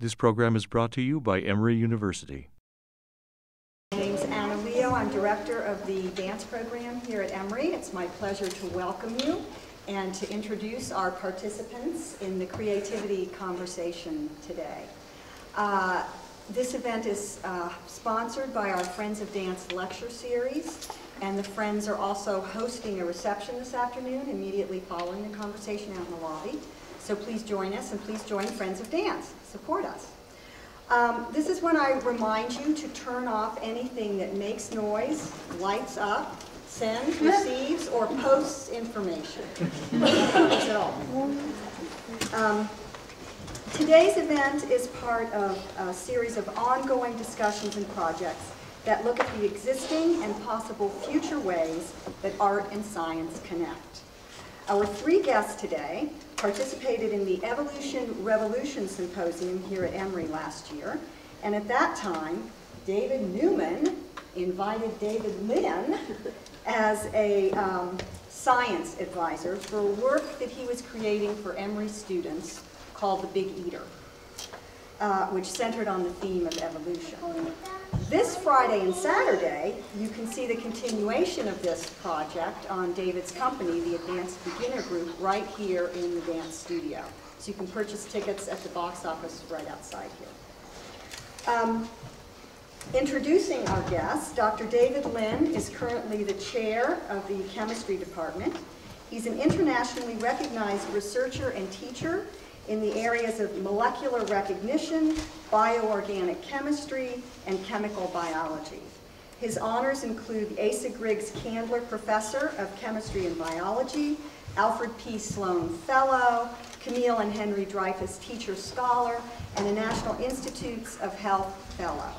This program is brought to you by Emory University. My name's Anna Leo. I'm director of the dance program here at Emory. It's my pleasure to welcome you and to introduce our participants in the Creativity Conversation today. This event is sponsored by our Friends of Dance lecture series, and the Friends are also hosting a reception this afternoon immediately following the conversation out in the lobby. So please join us, and please join Friends of Dance. Support us. This is when I remind you to turn off anything that makes noise, lights up, sends, receives, or posts information. At all. Today's event is part of a series of ongoing discussions and projects that look at the existing and possible future ways that art and science connect. Our three guests today participated in the Evolution Revolution Symposium here at Emory last year, and at that time, David Neumann invited David Lynn as a science advisor for work that he was creating for Emory students called The Big Eater, which centered on the theme of evolution. This Friday and Saturday, you can see the continuation of this project on David's company, the Advanced Beginner Group, right here in the dance studio. So you can purchase tickets at the box office right outside here. Introducing our guest, Dr. David Lynn is currently the chair of the chemistry department. He's an internationally recognized researcher and teacher in the areas of molecular recognition, bioorganic chemistry, and chemical biology. His honors include Asa Griggs Candler Professor of Chemistry and Biology, Alfred P. Sloan Fellow, Camille and Henry Dreyfus Teacher Scholar, and a National Institutes of Health Fellow.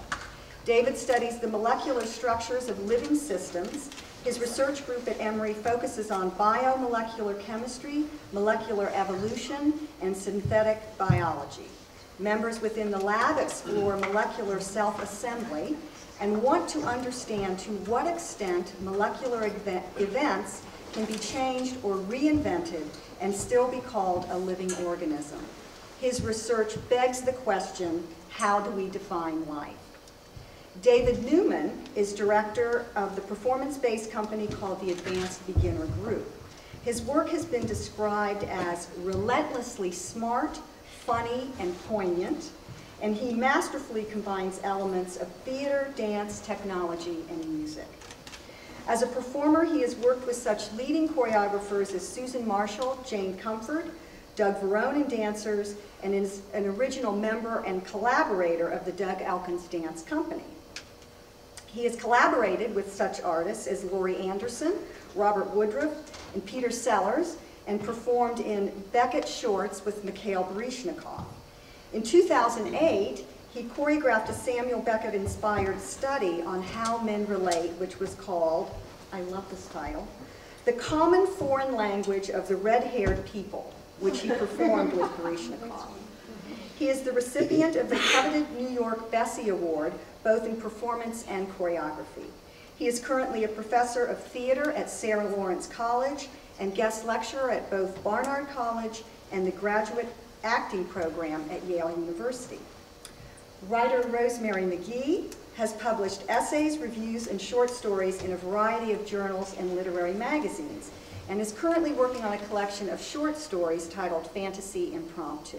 David studies the molecular structures of living systems. His research group at Emory focuses on biomolecular chemistry, molecular evolution, and synthetic biology. Members within the lab explore molecular self-assembly and want to understand to what extent molecular events can be changed or reinvented and still be called a living organism. His research begs the question, how do we define life? David Neumann is director of the performance-based company called the Advanced Beginner Group. His work has been described as relentlessly smart, funny, and poignant, and he masterfully combines elements of theater, dance, technology, and music. As a performer, he has worked with such leading choreographers as Susan Marshall, Jane Comfort, Doug Verone and dancers, and is an original member and collaborator of the Doug Elkins Dance Company. He has collaborated with such artists as Laurie Anderson, Robert Woodruff, and Peter Sellers, and performed in Beckett Shorts with Mikhail Baryshnikov. In 2008, he choreographed a Samuel Beckett-inspired study on how men relate, which was called, I love this title, The Common Foreign Language of the Red-Haired People, which he performed with Baryshnikov. He is the recipient of the coveted New York Bessie Award, both in performance and choreography. He is currently a professor of theater at Sarah Lawrence College and guest lecturer at both Barnard College and the graduate acting program at Yale University. Writer Rosemary Magee has published essays, reviews, and short stories in a variety of journals and literary magazines, and is currently working on a collection of short stories titled Fantasy Impromptu.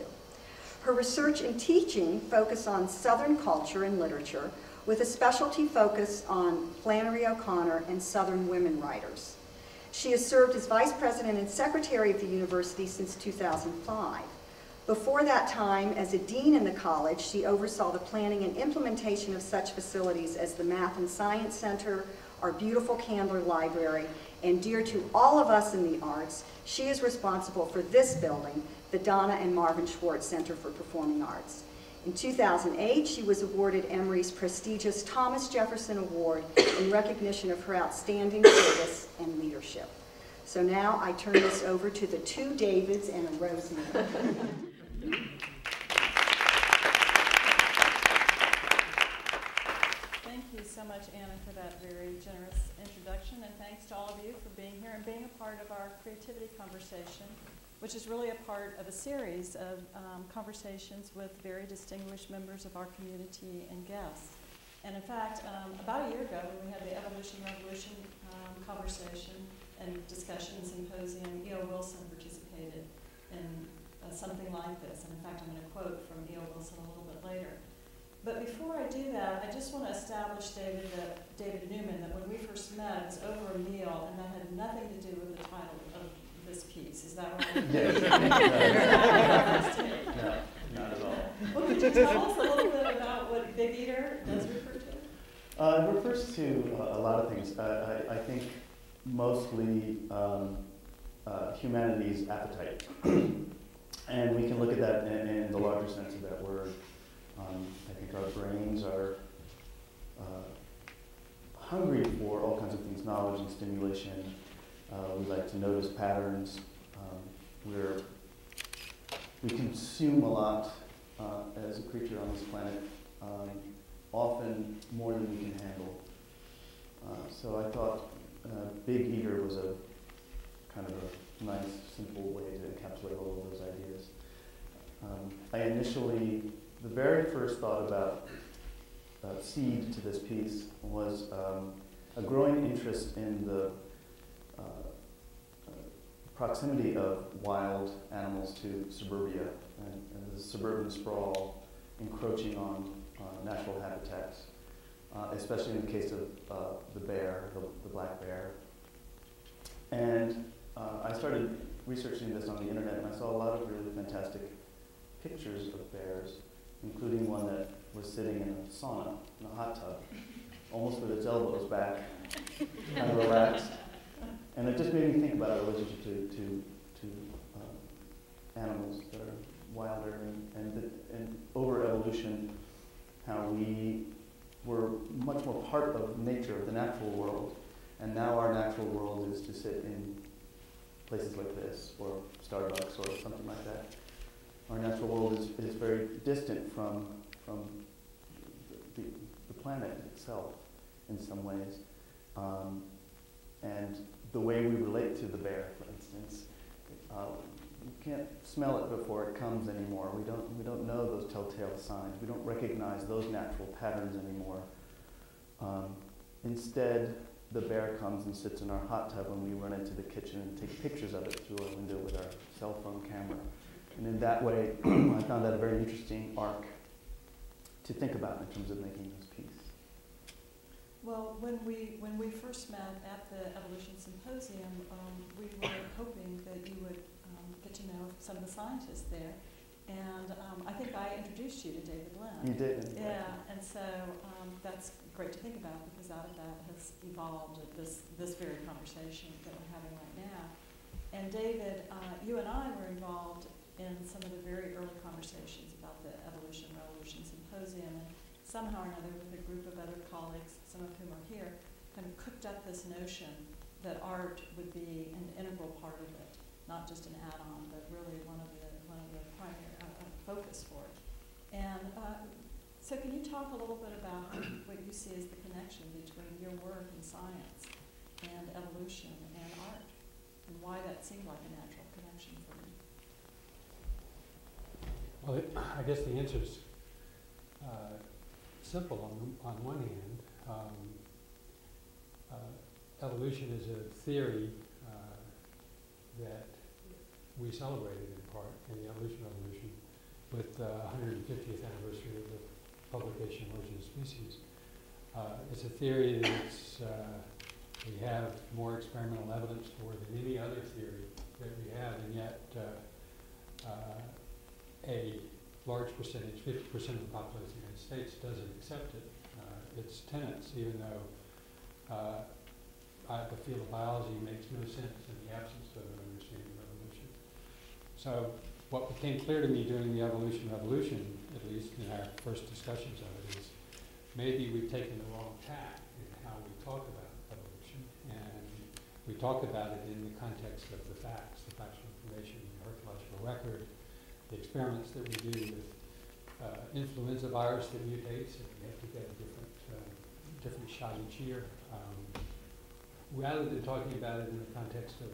Her research and teaching focus on Southern culture and literature, with a specialty focus on Flannery O'Connor and Southern women writers. She has served as vice president and secretary of the university since 2005. Before that time, as a dean in the college, she oversaw the planning and implementation of such facilities as the Math and Science Center, our beautiful Candler Library, and dear to all of us in the arts, she is responsible for this building, the Donna and Marvin Schwartz Center for Performing Arts. In 2008, she was awarded Emory's prestigious Thomas Jefferson Award in recognition of her outstanding service and leadership. So now I turn this over to the two Davids and a Rosemary. Thank you so much, Anna, for that very generous introduction, and thanks to all of you for being here and being a part of our creativity conversation. which is really a part of a series of conversations with very distinguished members of our community and guests. And in fact, about a year ago, when we had the Evolution Revolution conversation and discussion symposium, E.O. Wilson participated in something like this. And in fact, I'm going to quote from E.O. Wilson a little bit later. But before I do that, I just want to establish, David Neumann, that when we first met, it was over a meal, and that had nothing to do with the title of this piece. Is that right? Yes. No, not at all. Well, could you tell us a little bit about what Big Eater does refer to? It refers to a lot of things. I think mostly humanity's appetite. And we can look at that in the larger sense of that word. I think our brains are hungry for all kinds of things, knowledge and stimulation. We like to notice patterns. We consume a lot as a creature on this planet, often more than we can handle. So I thought Big Eater was a kind of a nice, simple way to encapsulate all of those ideas. The very first thought about seed to this piece was a growing interest in the proximity of wild animals to suburbia and the suburban sprawl encroaching on natural habitats, especially in the case of the bear, the black bear. And I started researching this on the internet, and I saw a lot of really fantastic pictures of bears, including one that was sitting in a sauna, in a hot tub, almost with its elbows back, kind of relaxed. And it just made me think about our relationship to animals that are wilder and over evolution, how we were much more part of nature, of the natural world, and now our natural world is to sit in places like this, or Starbucks, or something like that. Our natural world is very distant from the planet itself in some ways. And the way we relate to the bear, for instance, we can't smell it before it comes anymore. We don't know those telltale signs. We don't recognize those natural patterns anymore. Instead, the bear comes and sits in our hot tub when we run into the kitchen and take pictures of it through a window with our cell phone camera. And in that way, I found that a very interesting arc to think about in terms of making this piece. Well, when we first met at the Evolution Symposium, we were hoping that you would get to know some of the scientists there. And I think I introduced you to David Lynn. You did. Yeah, and so that's great to think about, because out of that has evolved this very conversation that we're having right now. And David, you and I were involved in some of the very early conversations about the Evolution Revolution Symposium, and somehow or another, with a group of other colleagues, some of whom are here, kind of cooked up this notion that art would be an integral part of it, not just an add-on, but really one of the primary focus for it. And so can you talk a little bit about what you see as the connection between your work in science and evolution and art, and why that seemed like a natural connection for you? Well, I guess the answer is simple. On one hand, evolution is a theory that we celebrated in part in the Evolution Revolution with the 150th anniversary of the publication Origin of Species. It's a theory that we have more experimental evidence for than any other theory that we have, and yet a large percentage, 50% of the population of the United States, doesn't accept it. Its tenets, even though the field of biology makes no sense in the absence of an understanding of evolution. So what became clear to me during the Evolution Revolution, at least in our first discussions of it, is maybe we've taken the wrong tack in how we talk about evolution, and we talk about it in the context of the facts, the factual information, the archaeological record, the experiments that we do with influenza virus that mutates, and we have to get a different shot each year. Rather than talking about it in the context of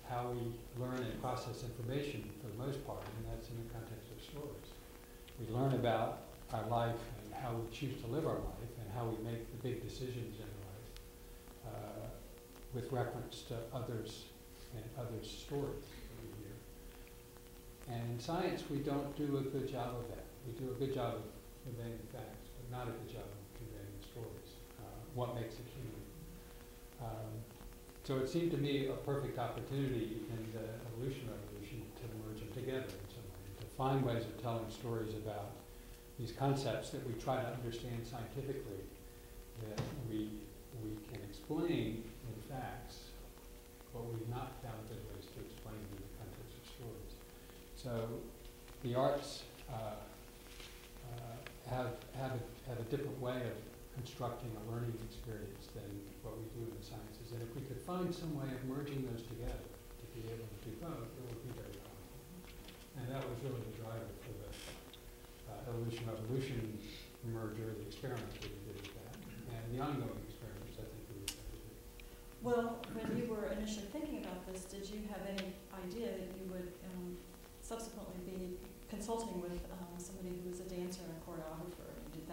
how we learn and process information for the most part, and that's in the context of stories. We learn about our life and how we choose to live our life and how we make the big decisions in life with reference to others and others' stories that we hear. And in science, we don't do a good job of that. We do a good job of conveying facts, but not a good job of conveying stories, what makes it human. So it seemed to me a perfect opportunity in the evolution revolution to merge them together in some way, to find ways of telling stories about these concepts that we try to understand scientifically, that we can explain in facts, but we've not found good ways to explain in the context of stories. So the arts have a different way of constructing a learning experience than what we do in the sciences. And if we could find some way of merging those together to be able to do both, it would be very powerful. And that was really the driver for the evolution merger, the experiment that we did with that, and the ongoing experiments I think we would try to do. Well, when you were initially thinking about this, did you have any idea that you would subsequently be consulting with somebody who was a dancer and a choreographer? Did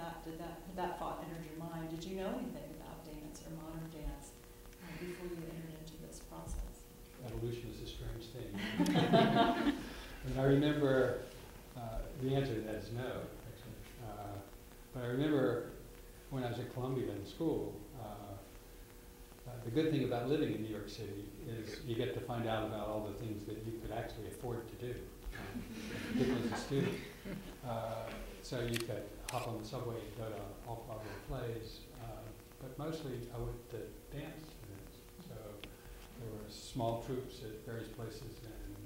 that thought enter your mind? Did you know anything about dance or modern dance before you entered into this process? Evolution is a strange thing. And I remember, the answer to that is no, actually. But I remember when I was at Columbia in school, the good thing about living in New York City is you get to find out about all the things that you could actually afford to do, particularly as a student. So you could hop on the subway and go to off-Broadway plays, but mostly I went to dance events. So there were small troupes at various places, and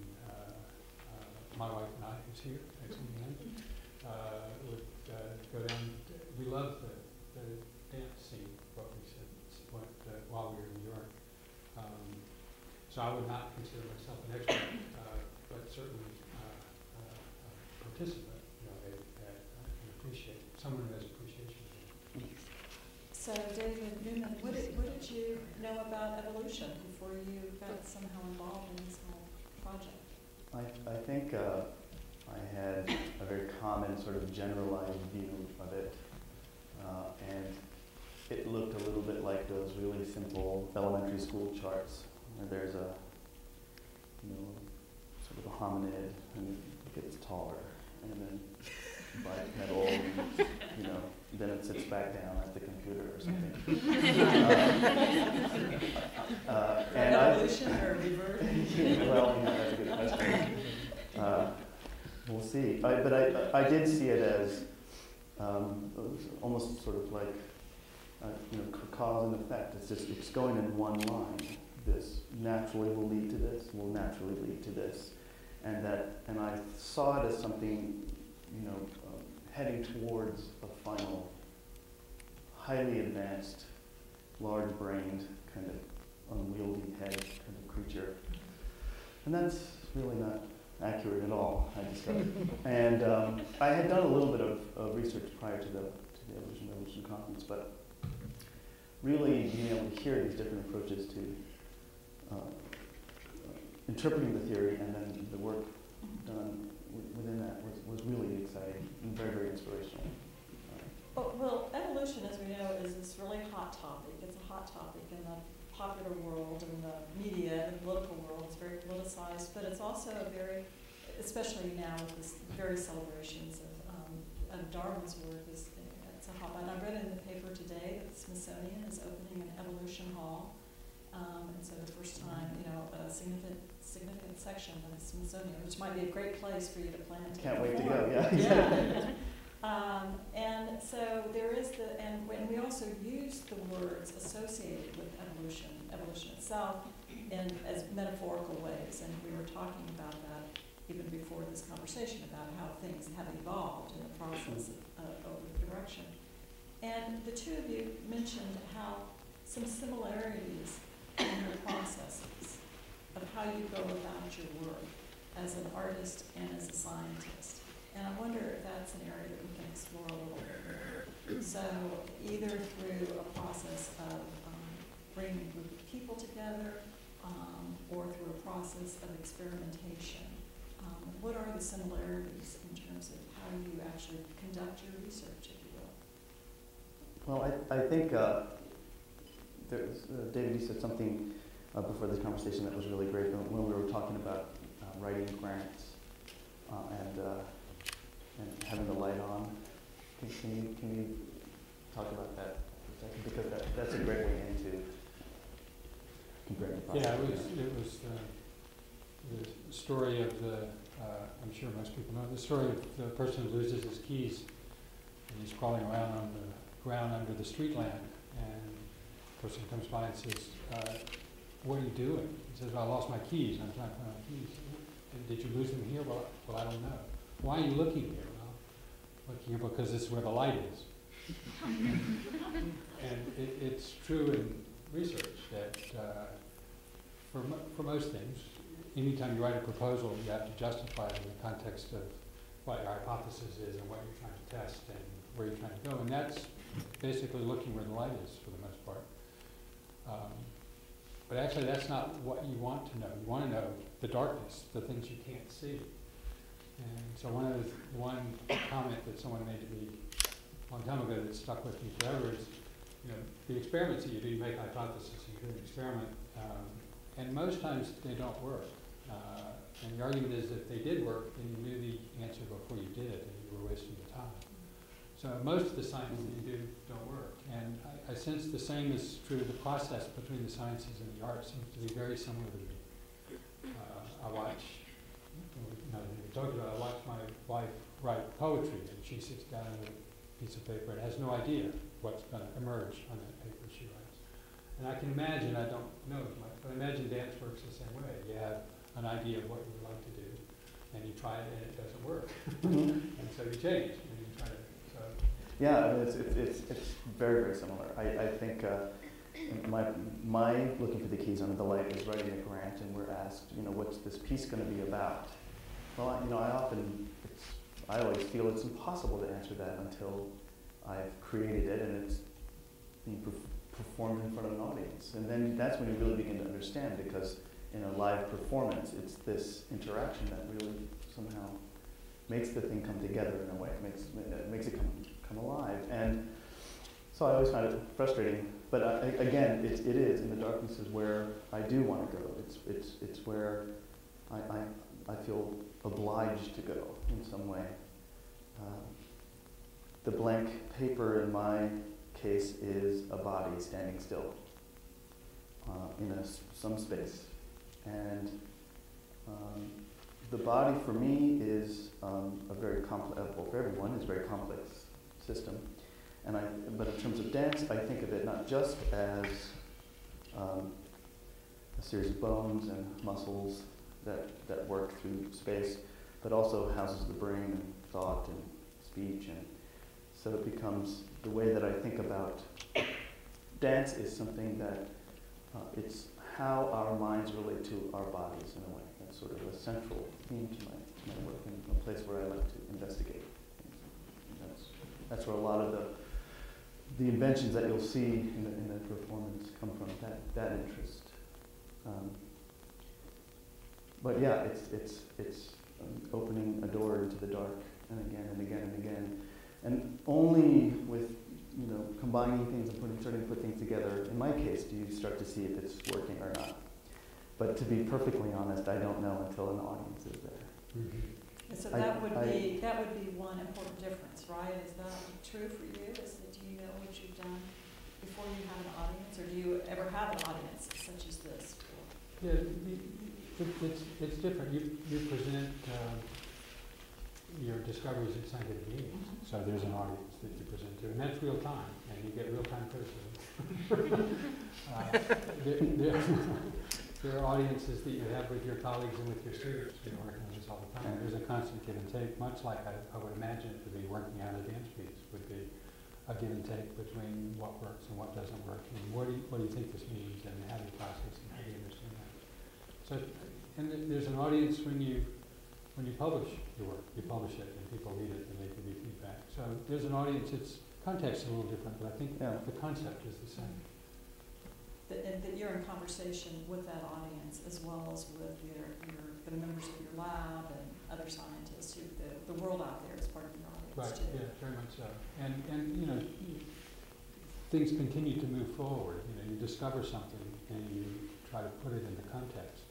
my wife and I, who's here, actually, would go down. We loved the dance scene, what we said, while we were in New York. So I would not consider myself an expert, but certainly a participant. Appreciate someone who has appreciation. So, David Neumann, what did you know about evolution before you got somehow involved in this whole project? I think I had a very common sort of generalized view of it, and it looked a little bit like those really simple elementary school charts where there's a, sort of a hominid, and it gets taller, and then bipedal, and, then it sits back down at the computer or something. And evolution or reversion? Well, that's a good question. We'll see. But I did see it as almost sort of like cause and effect. It's going in one line. This naturally will lead to this. Will naturally lead to this, and I saw it as something, heading towards a final, highly advanced, large-brained, kind of unwieldy head kind of creature. And that's really not accurate at all, I discovered. And I had done a little bit of research prior to the Evolution Revolution conference, but really being able to hear these different approaches to interpreting the theory and then the work done within that was really exciting and very, very inspirational. Well, evolution, as we know, is this really hot topic. It's a hot topic in the popular world and the media and the political world. It's very politicized, but it's also a very, especially now with this very celebrations of Darwin's work, it's a hot button. I read in the paper today that the Smithsonian is opening an evolution hall. And so the first time, a significant section of the Smithsonian, which might be a great place for you to plan to Can't perform. wait to go, yeah. And so there is and we also use the words associated with evolution itself, as metaphorical ways. And we were talking about that even before this conversation about how things have evolved in the process of direction. And the two of you mentioned how some similarities in your processes of how you go about your work as an artist and as a scientist. And I wonder if that's an area that we can explore a little bit more. So either through a process of bringing a group of people together, or through a process of experimentation. What are the similarities in terms of how you actually conduct your research, if you will? Well, I think David, you said something before this conversation that was really great when we were talking about writing grants and having the light on. Can you talk about that for a second? Because that's a great way into comparing the process. Yeah, it was the story of the, I'm sure most people know, the story of the person who loses his keys and he's crawling around on the ground under the street lamp, and the person comes by and says, what are you doing? He says, well, I lost my keys. I'm trying to find my keys. Did you lose them here? Well, I don't know. Why are you looking here? Well, looking here because this is where the light is. And it's true in research that for most things, anytime you write a proposal, you have to justify it in the context of what your hypothesis is and what you're trying to test and where you're trying to go. And that's basically looking where the light is for the most part. But actually, that's not what you want to know. You want to know the darkness, the things you can't see. And so one comment that someone made to me a long time ago that stuck with me forever is, the experiments that you do, you make a hypothesis, you do an experiment, and most times they don't work. And the argument is that if they did work, then you knew the answer before you did it, and you were wasting your time. So most of the science that you do don't work. And I sense the same is true. The process between the sciences and the arts seems to be very similar to me. I watch, we talked about, I watch my wife write poetry, and she sits down with a piece of paper and has no idea what's going to emerge on that paper she writes. And I can imagine, I don't know as much, but I imagine dance works the same way. You have an idea of what you would like to do, and you try it and it doesn't work. And so you change, and you try to, so. Yeah, I mean, it's very, very similar. I think my looking for the keys under the light is writing a grant, and we're asked, what's this piece going to be about? Well, I always feel it's impossible to answer that until I've created it and it's being performed in front of an audience. And then that's when you really begin to understand, because in a live performance, it's this interaction that really somehow makes the thing come together in a way, makes it come alive. And so I always find it frustrating. But again, it is, in the darkness is where I do want to go. It's where I feel obliged to go in some way. The blank paper in my case is a body standing still in some space. And the body for me is a very complex, well, for everyone, is a very complex system. But in terms of dance, I think of it not just as a series of bones and muscles that work through space, but also houses the brain and thought and speech. And so it becomes the way that I think about dance is something that it's how our minds relate to our bodies in a way. That's sort of a central theme to my work, and a place where I like to investigate things. That's where a lot of the inventions that you'll see in the performance come from, that interest. But yeah, it's opening a door into the dark, and again and again and again, and only with combining things and starting to put things together. In my case, do you start to see if it's working or not? But to be perfectly honest, I don't know until an audience is there. Mm-hmm. So that would be one important difference, right? Is that true for you? Is that, do you know what you've done before you have an audience, or do you ever have an audience such as this? Yeah, it's different. You present your discoveries at scientific meetings, so there's an audience that you present to, and that's real time, and you get real time criticism. There are audiences that you have with your colleagues and with your students. You're working on this all the time. There's a constant give and take, much like I would imagine it to be working out a dance piece would be a give and take between what works and what doesn't work, and what do you think this means, and how do you process and how do you understand that. So, and there's an audience when you publish your work. You publish it and people read it and they give you feedback. So there's an audience. Its context is a little different, but I think the concept is the same. that you're in conversation with that audience as well as with the members of your lab and other scientists who the world out there is part of your audience Right, too. yeah, very much so. And you know, things continue to move forward. You know, you discover something and you try to put it into context.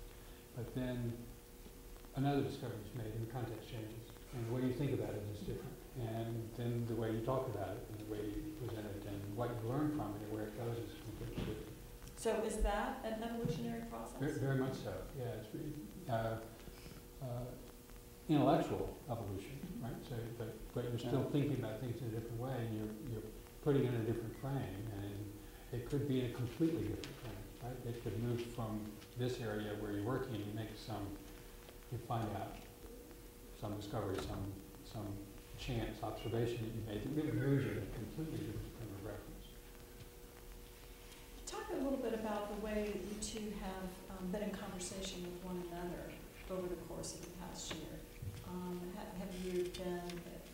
But then another discovery is made and the context changes. And the way you think about it is different. And then the way you talk about it and the way you present it and what you learn from it and where it goes is completely different. So is that an evolutionary process? Very much so, yeah. It's intellectual evolution, right? So, but you're still thinking about things in a different way, and you're putting it in a different frame, and it could be in a completely different frame, right? It could move from this area where you're working, and you find out some discovery, some chance observation that you made that really moves you in a completely different frame of reference. Talk a little bit about the way that you two have been in conversation with one another over the course of the past year. Have you been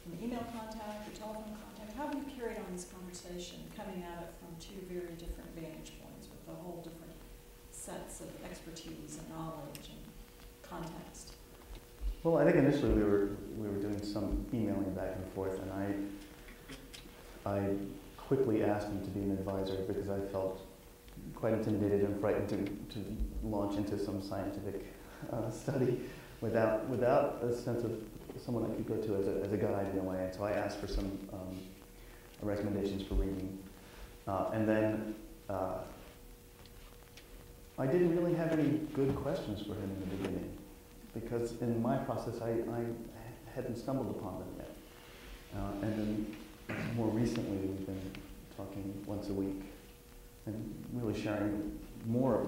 in email contact or telephone contact? How have you carried on this conversation, coming at it from two very different vantage points with a whole different sets of expertise and knowledge and context? Well, I think initially we were doing some emailing back and forth, and I quickly asked him to be an advisor because I felt quite intimidated and frightened to launch into some scientific study without a sense of someone I could go to as a guide in a way. And so I asked for some recommendations for reading, and then I didn't really have any good questions for him in the beginning, because in my process I hadn't stumbled upon them yet. And then more recently we've been talking once a week and really sharing more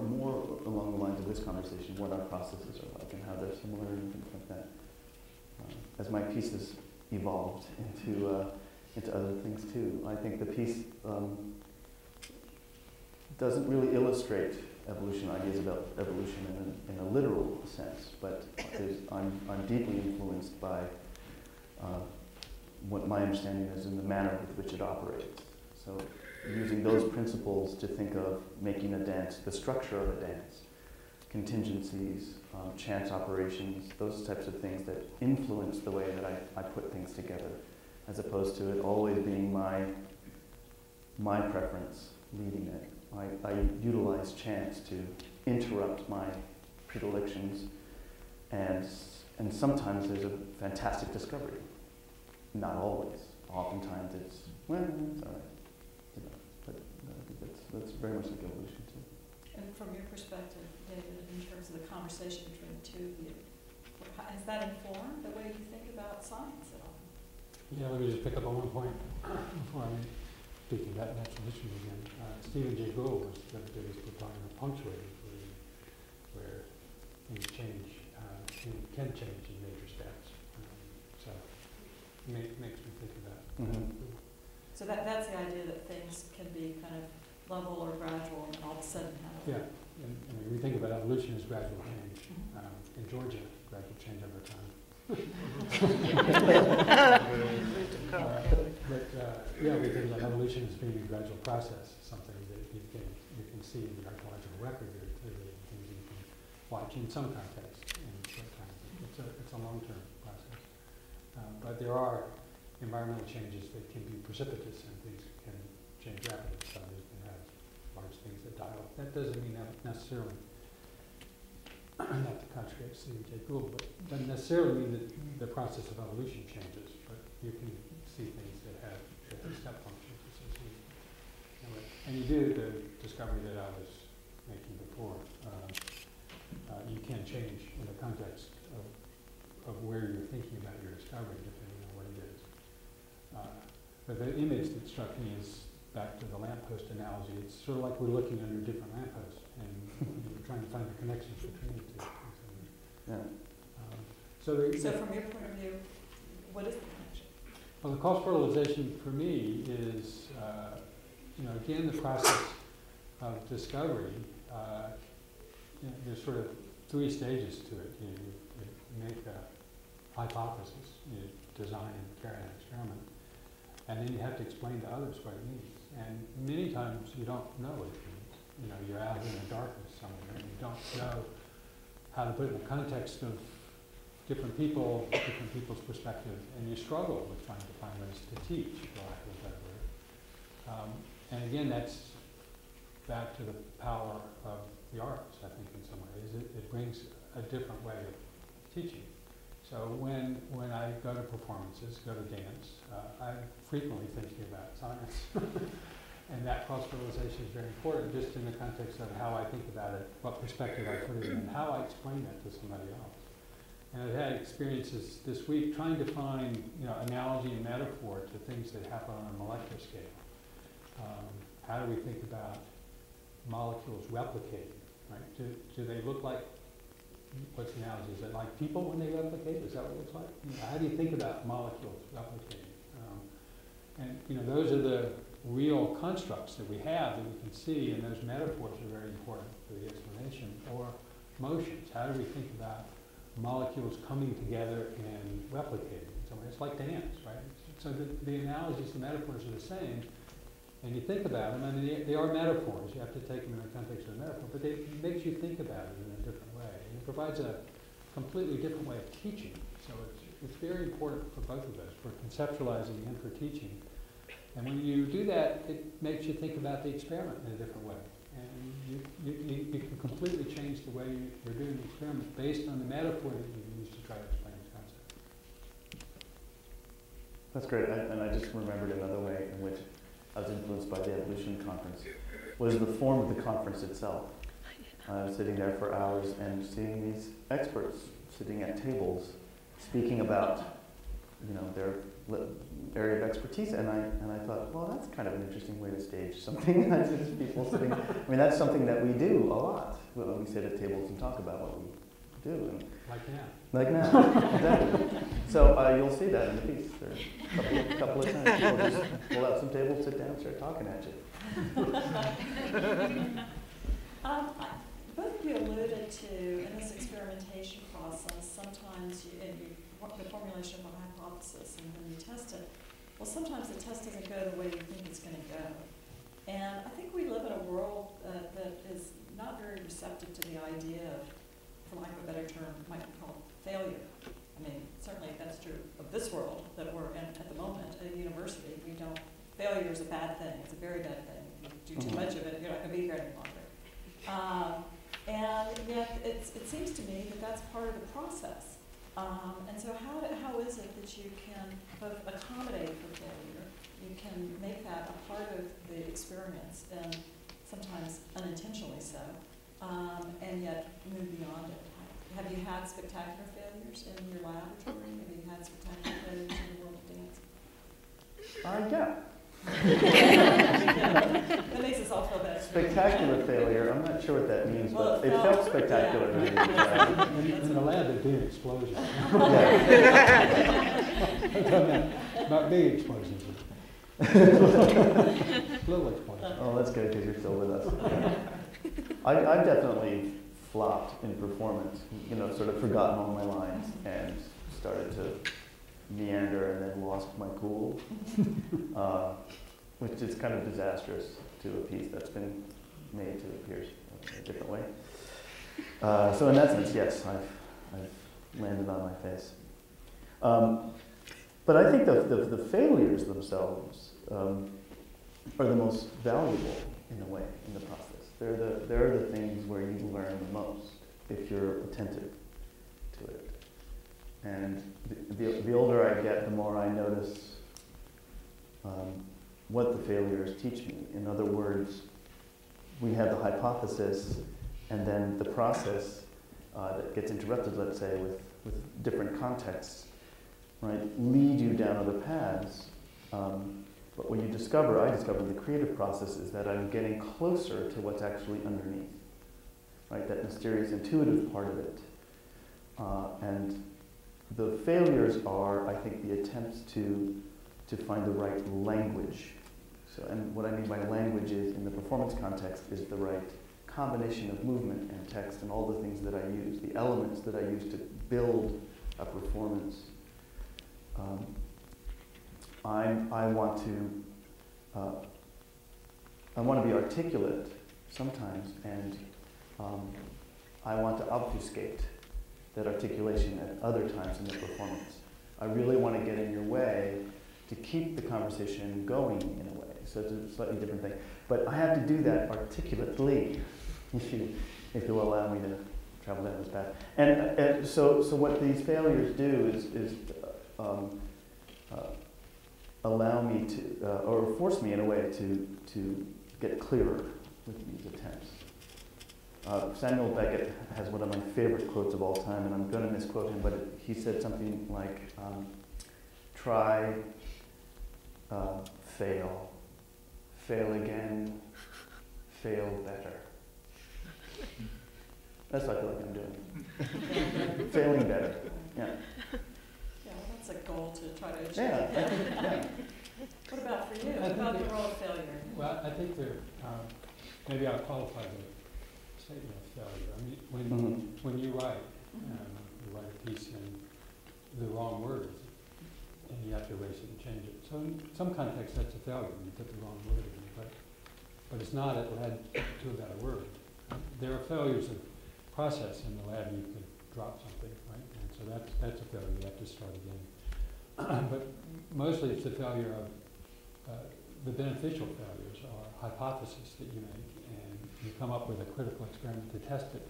along the lines of this conversation, what our processes are like and how they're similar and things like that. As my pieces evolved into other things too. I think the piece doesn't really illustrate evolution, ideas about evolution in a literal sense, but I'm deeply influenced by what my understanding is in the manner with which it operates. So using those principles to think of making a dance, the structure of a dance, contingencies, chance operations, those types of things that influence the way that I put things together, as opposed to it always being my preference leading it. I utilize chance to interrupt my predilections, and sometimes there's a fantastic discovery. Not always. Oftentimes it's, well, it's all right. You know, but I think that's very much like evolution too. And from your perspective, David, in terms of the conversation between the two of you, has that informed the way you think about science at all? Yeah, let me just pick up on one point before I speak about natural history again. Stephen Jay Gould was the other day was talking about punctuating, where things change, can change in major steps. So it makes me think about So that's the idea that things can be kind of level or gradual and all of a sudden have. Yeah, and I mean, we think about evolution as gradual change. In Georgia, gradual change over time. Yeah, we think about evolution as being a gradual process, something that you can see in the archaeological record very clearly, and things you can watch in some context in short time. It's a long-term process. But there are environmental changes that can be precipitous and things can change rapidly. So you can have large things that die off. That doesn't mean that necessarily, not to contradict Stephen Jay Gould, but doesn't necessarily mean that the process of evolution changes, but you can see things that have step functions associated. And you do the discovery that I was making before. You can change in the context of where you're thinking about your discovery, depending on what it is. But the image that struck me is back to the lamppost analogy. It's sort of like we're looking under different lampposts, and we're trying to find the connections between the two. Yeah. So from your point of view, what is the connection? Well, the cross-fertilization for me is, again, the process of discovery. There's sort of three stages to it. You make a hypothesis, you design and carry out an experiment, and then you have to explain to others what it means. And many times you don't know what it means. You know, you're out in the darkness somewhere and you don't know how to put it in the context of different people, different people's perspective, and you struggle with trying to find ways to teach, for lack of a better word. And again, that's back to the power of the arts, I think, in some ways. It brings a different way of teaching. So when I go to performances, go to dance, I'm frequently thinking about science. And that cross-fertilization is very important, just in the context of how I think about it, what perspective I put it in, and how I explain that to somebody else. And I've had experiences this week trying to find, you know, analogy and metaphor to things that happen on a molecular scale. How do we think about molecules replicating, right? Do they look like, what's the analogy? Is it like people when they replicate? Is that what it looks like? You know, how do you think about molecules replicating? And you know, those are the real constructs that we have that we can see, and those metaphors are very important for the explanation. Or motions. How do we think about molecules coming together and replicating? So it's like dance, right? So the analogies, the metaphors are the same, and you think about them. I mean, they are metaphors. You have to take them in the context of the metaphor, but it makes you think about it in a different way. And it provides a completely different way of teaching. So it's very important for both of those, for conceptualizing and for teaching. And when you do that, it makes you think about the experiment in a different way. And you can completely change the way you're doing the experiment based on the metaphor that you use to try to explain the concept. That's great. And I just remembered another way in which I was influenced by the Evolution conference was the form of the conference itself. I was sitting there for hours and seeing these experts sitting at tables speaking about, you know, their area of expertise, and I thought, well, that's kind of an interesting way to stage something. That's just people sitting. I mean, that's something that we do a lot when we sit at tables and talk about what we do. And like now. Like now, exactly. So you'll see that in the piece. There are a couple of times people just pull out some tables, sit down, start talking at you. Both of you alluded to, in this experimentation process, sometimes the formulation of a hypothesis, and when you test it, well, sometimes the test doesn't go the way you think it's going to go. And I think we live in a world that is not very receptive to the idea of, for lack of a better term, might be called failure. I mean, certainly that's true of this world that we're in at the moment at a university. Failure is a bad thing. It's a very bad thing. If you do too much of it, you're not going to be here any longer. And yet, it seems to me that that's part of the process. And so how is it that you can both accommodate for failure, you can make that a part of the experience, and sometimes unintentionally so, and yet move beyond it? Have you had spectacular failures in your laboratory? Have you had spectacular failures in the world of dance? Yeah. That makes us all feel better. Spectacular failure, I'm not sure what that means, Well, but it felt spectacular to me. In the lab, there'd be an explosion. Not big explosions. Little explosions. Oh, that's good because you're still with us. I've definitely flopped in performance, you know, sort of forgotten all my lines and started to meander and then lost my cool, which is kind of disastrous to a piece that's been made to appear a different way. So in that sense, yes, I've landed on my face. But I think the failures themselves are the most valuable in a way in the process. They're the things where you learn the most if you're attentive to it. And the older I get, the more I notice what the failures teach me. In other words, we have the hypothesis, and then the process that gets interrupted, let's say, with different contexts, right, lead you down other paths. But what you discover, I discover in the creative process, is that I'm getting closer to what's actually underneath, right, that mysterious, intuitive part of it. And the failures are, I think, the attempts to find the right language. So, and what I mean by language is, in the performance context, is the right combination of movement and text and all the things that I use, the elements that I use to build a performance. I want to be articulate sometimes, and I want to obfuscate that articulation at other times in the performance. I really want to get in your way to keep the conversation going in a way. So it's a slightly different thing. But I have to do that articulately, if you'll allow me to travel down this path. And so what these failures do is allow me to, or force me in a way to get clearer with these attempts. Samuel Beckett has one of my favorite quotes of all time, and I'm going to misquote him, but he said something like, try, fail, fail again, fail better. That's what I feel like I'm doing. Failing better, yeah. Yeah, well, that's a goal to try to achieve. Yeah, I think, yeah. What about for you? What about the role of failure? Well, I think there, maybe I'll qualify the statement of failure. I mean, when you write a piece in the wrong words, and you have to erase it and change it. So in some context, that's a failure. You put the wrong word in, but it's not. It led to a better word. There are failures of process in the lab. You could drop something, right? And so that's a failure. You have to start again. But mostly, it's a failure of the beneficial failures are hypotheses that you make, and you come up with a critical experiment to test it,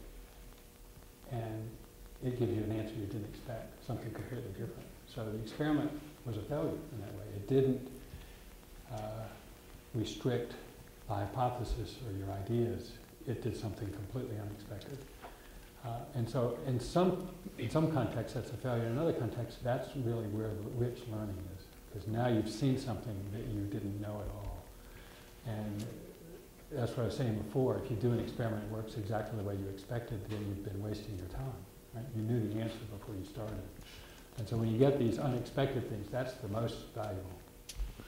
and it gives you an answer you didn't expect, something completely different. So the experiment was a failure in that way. It didn't restrict the hypothesis or your ideas. It did something completely unexpected. And so in some contexts, that's a failure. In another context, that's really where the rich learning is. Because now you've seen something that you didn't know at all. And that's what I was saying before. If you do an experiment that works exactly the way you expected, then you've been wasting your time. Right? You knew the answer before you started. And so when you get these unexpected things, that's the most valuable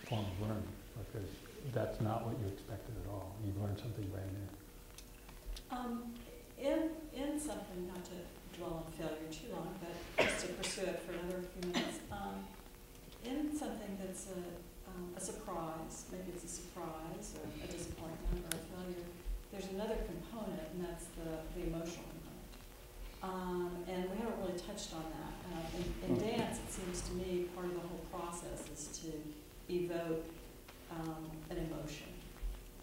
form of learning, because that's not what you expected at all. You've learned something brand new. In something, not to dwell on failure too long, but just to pursue it for another few minutes, in something that's a surprise, maybe it's a surprise or a disappointment or a failure, there's another component, and that's the emotional component. And we haven't really touched on that. In dance, it seems to me part of the whole process is to evoke an emotion,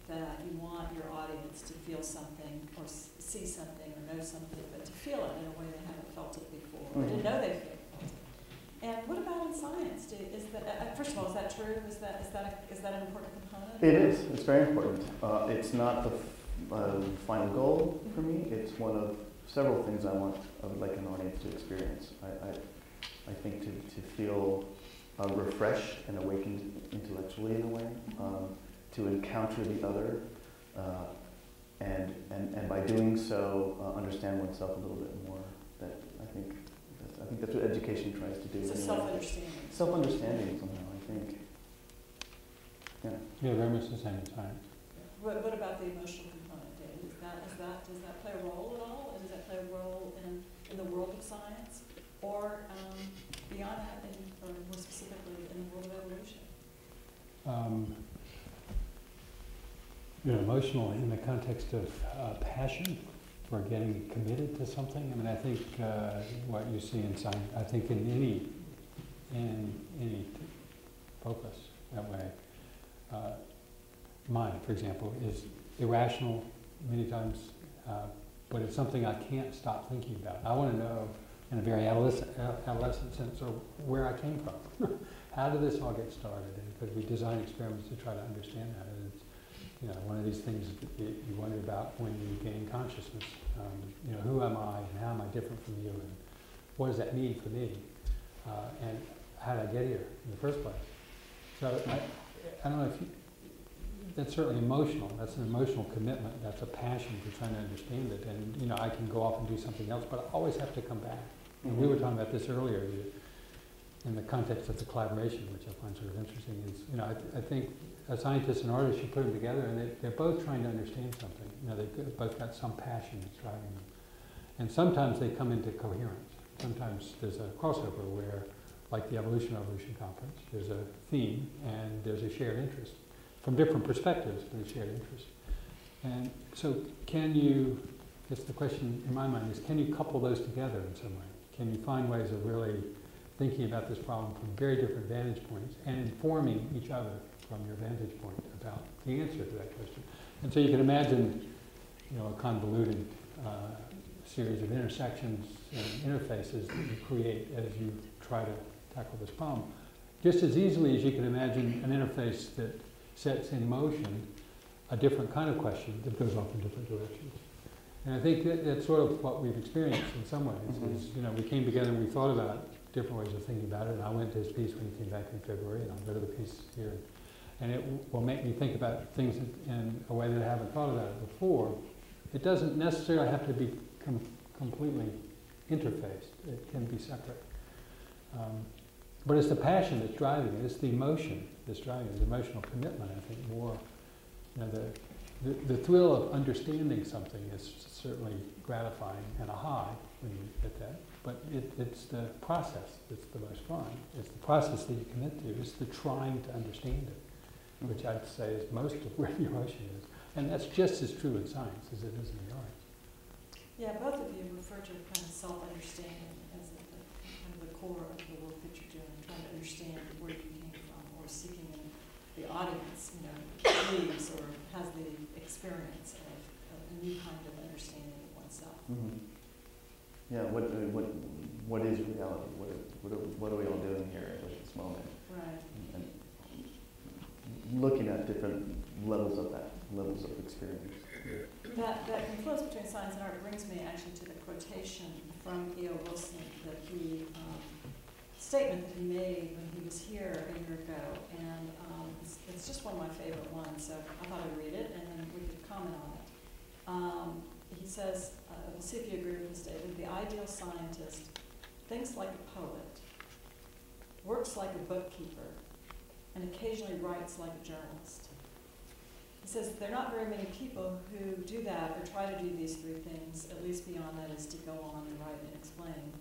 that you want your audience to feel something or see something or know something, but to feel it in a way they haven't felt it before, or didn't know they felt it. And what about in science? Is that, first of all, is that true? Is that an important component? It is. It's very important. It's not the final goal for me. It's one of several things I would like an audience to experience. I think to feel refreshed and awakened intellectually in a way, to encounter the other, and by doing so, understand oneself a little bit more. I think that's what education tries to do. So anyway. self-understanding. Self-understanding somehow, I think. Yeah. Yeah, very much the same in science. What about the emotional component, Dave? Does that play a role at all? Does that play a role in the world of science, or beyond that, or more specifically in the world of evolution? Emotional in the context of passion for getting committed to something. I mean, I think what you see in science, I think in any focus that way. Mine, for example, is irrational many times, but it's something I can't stop thinking about. I want to know, in a very adolescent sense, or where I came from. How did this all get started? And could we design experiments to try to understand that? And it's, one of these things that you wonder about when you gain consciousness. Who am I, and how am I different from you, and what does that mean for me? And how did I get here in the first place? So I don't know if that's certainly emotional. That's an emotional commitment. That's a passion for trying to understand it. And I can go off and do something else, but I always have to come back. And we were talking about this earlier in the context of the collaboration, which I find sort of interesting. Is I think a scientist and artist, you put them together, and they're both trying to understand something. They've both got some passion that's driving them. And sometimes they come into coherence. Sometimes there's a crossover where, like the Evolution Conference, there's a theme and there's a shared interest from different perspectives, but a shared interest. And so can you, I guess the question in my mind is, can you couple those together in some way? Can you find ways of really thinking about this problem from very different vantage points and informing each other from your vantage point about the answer to that question? And so you can imagine, you know, a convoluted series of intersections and interfaces that you create as you try to tackle this problem. Just as easily as you can imagine an interface that sets in motion a different kind of question that goes off in different directions. And I think that's sort of what we've experienced in some ways. Mm-hmm. Is, you know, we came together and we thought about different ways of thinking about it. And I went to his piece when he came back in February, and I'll go to the piece here. And it will make me think about things in a way that I haven't thought about it before. It doesn't necessarily have to be completely interfaced. It can be separate. But it's the passion that's driving it. It's the emotion that's driving it. The emotional commitment, I think, more. You know, the thrill of understanding something is certainly gratifying and a high when you get that. But it's the process that's the most fun. It's the process that you commit to. It's the trying to understand it, which I'd say is most of where the emotion is. And that's just as true in science as it is in the arts. Yeah, both of you refer to kind of self-understanding as kind of the core of the work that you're doing, trying to understand where you came from, or seeking in the audience, you know, believes or has the experience of a new kind of understanding of oneself. Mm-hmm. Yeah, what is reality? What are we all doing here at this moment? Right. And looking at different levels of that, levels of experience. That confluence between science and art brings me actually to the quotation from E.O. Wilson that he, statement that he made when he was here a year ago, and it's just one of my favorite ones, so I thought I'd read it and then we could comment on it. He says, we'll see if you agree with this, David, the ideal scientist thinks like a poet, works like a bookkeeper, and occasionally writes like a journalist. He says there are not very many people who do that or try to do these three things, at least beyond that is to go on and write and explain.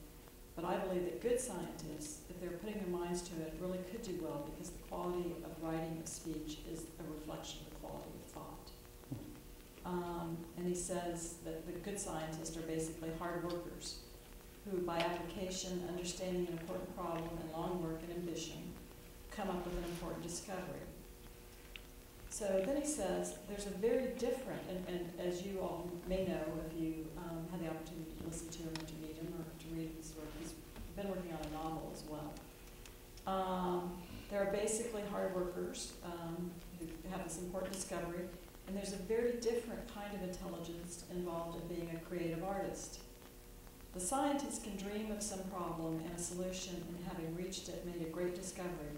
But I believe that good scientists, if they're putting their minds to it, really could do well because the quality of writing of speech is a reflection of the quality of thought. And he says that the good scientists are basically hard workers who, by application, understanding an important problem, and long work and ambition, come up with an important discovery. So then he says there's a very different, and as you all may know if you had the opportunity to listen to him or to meet him or to read his work, he's been working on a novel as well. There are basically hard workers who have this important discovery, and there's a very different kind of intelligence involved in being a creative artist. The scientist can dream of some problem and a solution, and having reached it, made a great discovery.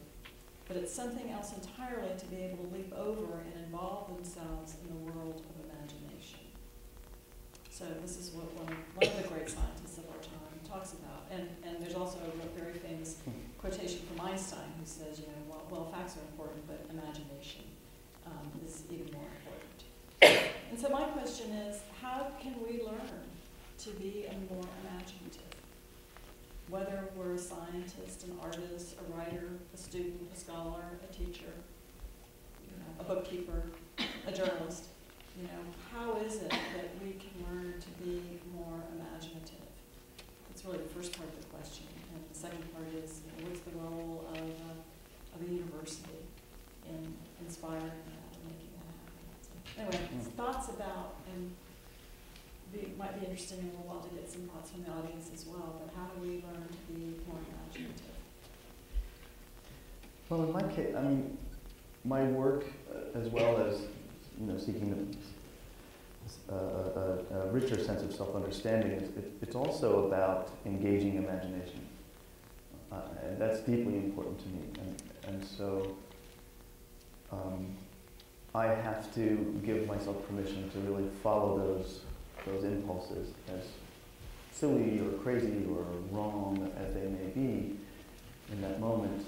But it's something else entirely to be able to leap over and involve themselves in the world of imagination. So this is what one of the great scientists of our time talks about. And there's also a very famous quotation from Einstein who says, you know, well facts are important, but imagination is even more important. And so my question is, how can we learn to be more imaginative? Whether we're a scientist, an artist, a writer, a student, a scholar, a teacher, you know, a bookkeeper, a journalist, you know, how is it that we can learn to be more imaginative? That's really the first part of the question. And the second part is, you know, what's the role of a university in inspiring that and making that happen? So anyway, thoughts about, and it might be interesting in a little while to get some thoughts from the audience as well, but how do we learn to be more imaginative? Well, in my case, I mean, my work, as well as, you know, seeking a richer sense of self-understanding, it's also about engaging imagination. And that's deeply important to me. And so I have to give myself permission to really follow those impulses, as silly or crazy or wrong as they may be in that moment.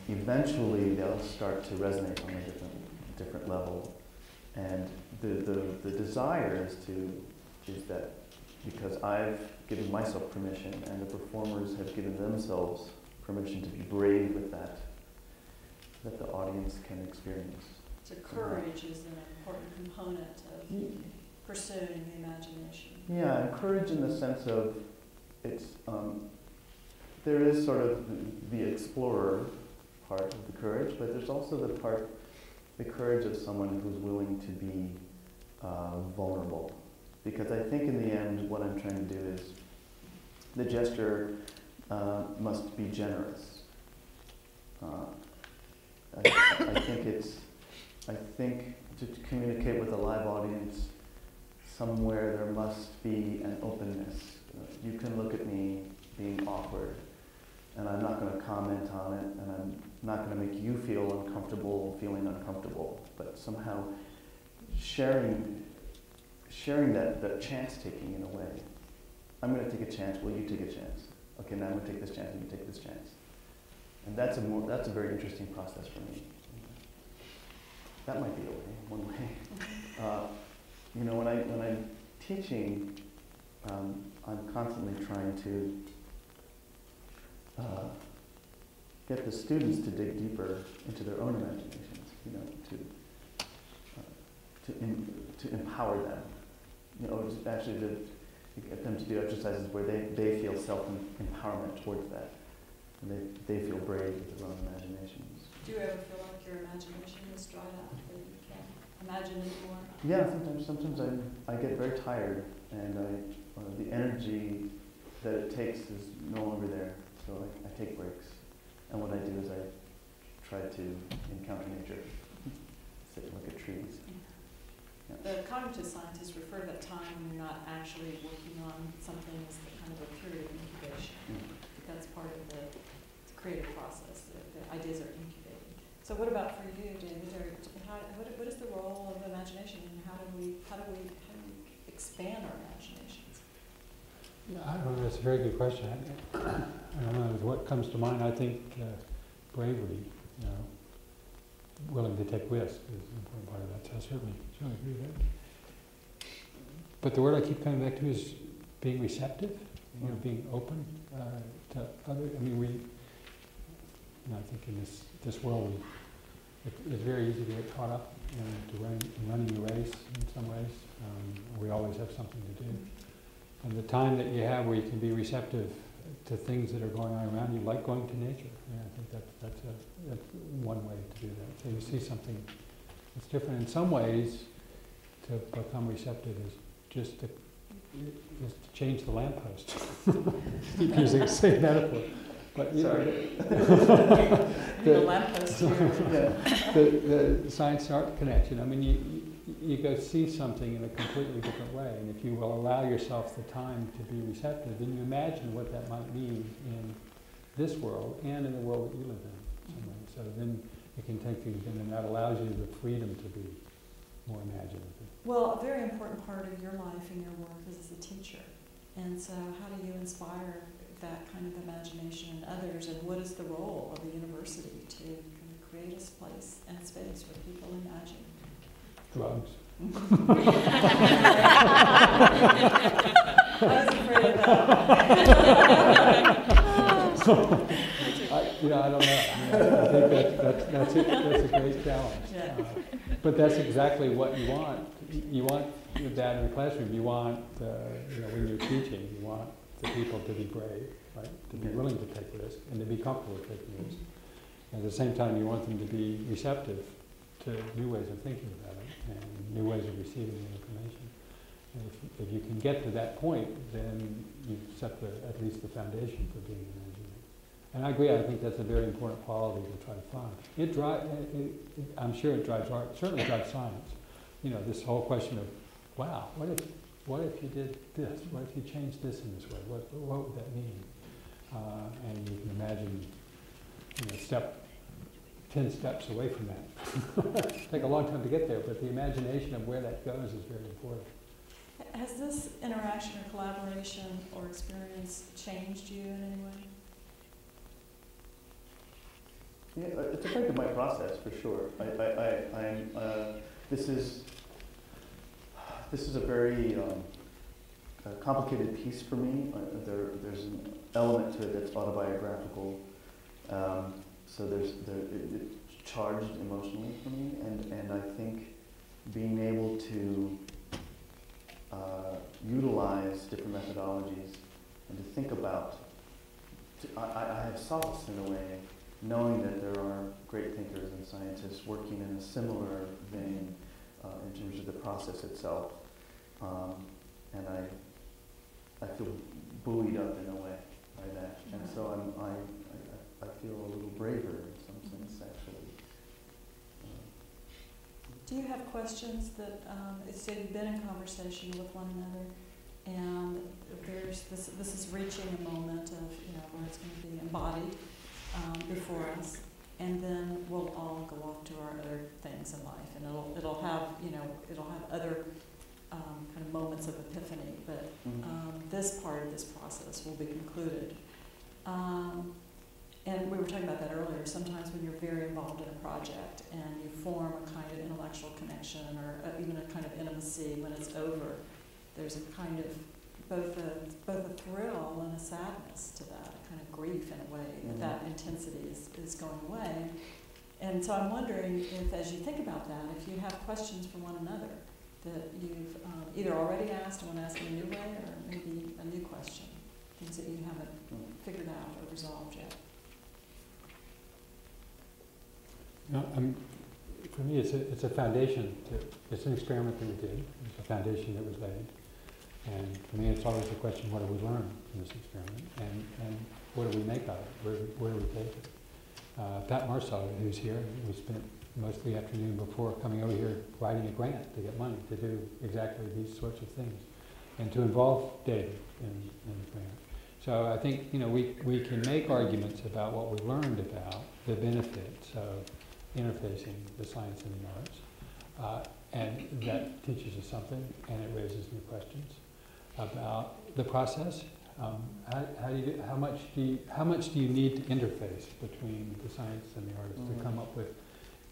Eventually they'll start to resonate on a different level. And the desire is that because I've given myself permission and the performers have given themselves permission to be brave with that the audience can experience So courage is an important component of pursuing the imagination. Yeah, and courage in the sense of it's there is sort of the explorer part of the courage, but there's also the courage of someone who's willing to be vulnerable. Because I think in the end, what I'm trying to do is the gesture must be generous. I think to communicate with a live audience, somewhere there must be an openness. You can look at me being awkward, and I'm not going to comment on it, and I'm not going to make you feel uncomfortable feeling uncomfortable, but somehow sharing that chance taking in a way. I'm going to take a chance, will you take a chance? Okay, now I'm going to take this chance, and you take this chance. And that's a very interesting process for me. That might be a way, one way. When I'm teaching, I'm constantly trying to get the students to dig deeper into their own imaginations, to empower them. Actually to get them to do exercises where they feel self-empowerment towards that. And they feel brave with their own imaginations. Do you ever feel like your imagination is dried out, that you can't imagine anymore? Yeah, sometimes I get very tired, and the energy that it takes is no longer there. So I take breaks, and what I do is I try to encounter nature, sit and look at trees. Yeah. The cognitive scientists refer to that time when you're not actually working on something as kind of a period of incubation. That's part of the creative process. The ideas are incubating. So what about for you, David? What is the role of imagination, and how do we expand our imaginations? Yeah, I don't know. That's a very good question. I don't know what comes to mind. I think bravery, willing to take risks is an important part of that. So I certainly agree with that. But the word I keep coming back to is being receptive. Being open to other. I mean, I think in this world, it's very easy to get caught up in running the race in some ways. We always have something to do. And the time that you have where you can be receptive to things that are going on around you, like going to nature. I think that's one way to do that. So you see something that's different. In some ways, to become receptive is just to change the lamppost. Keep using the same metaphor. But the lamppost here. The science-art connection. I mean, you go see something in a completely different way, and if you will allow yourself the time to be receptive, then you imagine what that might mean in this world and in the world that you live in. So then you can take things in, and that allows you the freedom to be more imaginative. Well, a very important part of your life and your work is as a teacher. And so how do you inspire that kind of imagination in others, and what is the role of the university to kind of create a place and space where people imagine? Drugs. I was afraid of that. I don't know. I think that's a great challenge. Yeah. But that's exactly what you want. You want that in the classroom. You want, when you're teaching, you want the people to be brave, right? To be willing to take risks and to be comfortable with taking risks. And at the same time, you want them to be receptive to new ways of thinking about it and new ways of receiving the information. And if you can get to that point, then you've set at least the foundation for being imaginative. And I agree. I think that's a very important quality to try to find. I'm sure it drives art. It certainly drives science. This whole question of, wow, what if you did this? What if you changed this in this way? What would that mean? And you can imagine, 10 steps away from that. Take a long time to get there, but the imagination of where that goes is very important. Has this interaction or collaboration or experience changed you in any way? Yeah, it's affected my process for sure. This is a very complicated piece for me. There's an element to it that's autobiographical. So it charged emotionally for me, and I think being able to utilize different methodologies and to think about, I have solace in a way, knowing that there are great thinkers and scientists working in a similar vein in terms of the process itself, and I feel buoyed up in a way by that, and so I feel a little braver in some sense, actually. Do you have questions that, so you've been in conversation with one another, and there's this is reaching a moment of, where it's going to be embodied before us, and then we'll all go off to our other things in life, and it'll have, it'll have other kind of moments of epiphany, but this part of this process will be concluded. And we were talking about that earlier. Sometimes when you're very involved in a project and you form a kind of intellectual connection or even a kind of intimacy, when it's over, there's a kind of both a thrill and a sadness to that, a kind of grief in a way, that intensity is going away. And so I'm wondering if, as you think about that, if you have questions for one another that you've either already asked and want to ask in a new way, or maybe a new question, things that you haven't figured out or resolved yet. For me, it's a foundation. It's an experiment that we did. It's a foundation that was laid. And for me, it's always the question, what do we learn from this experiment? And what do we make of it? Where do we take it? Pat Marceau, who's here, we spent most of the afternoon before coming over here writing a grant to get money to do exactly these sorts of things and to involve David in the grant. So I think, we can make arguments about what we learned about the benefits of interfacing the science and the arts, and that teaches us something, and it raises new questions about the process. How much do you need to interface between the science and the artist to come up with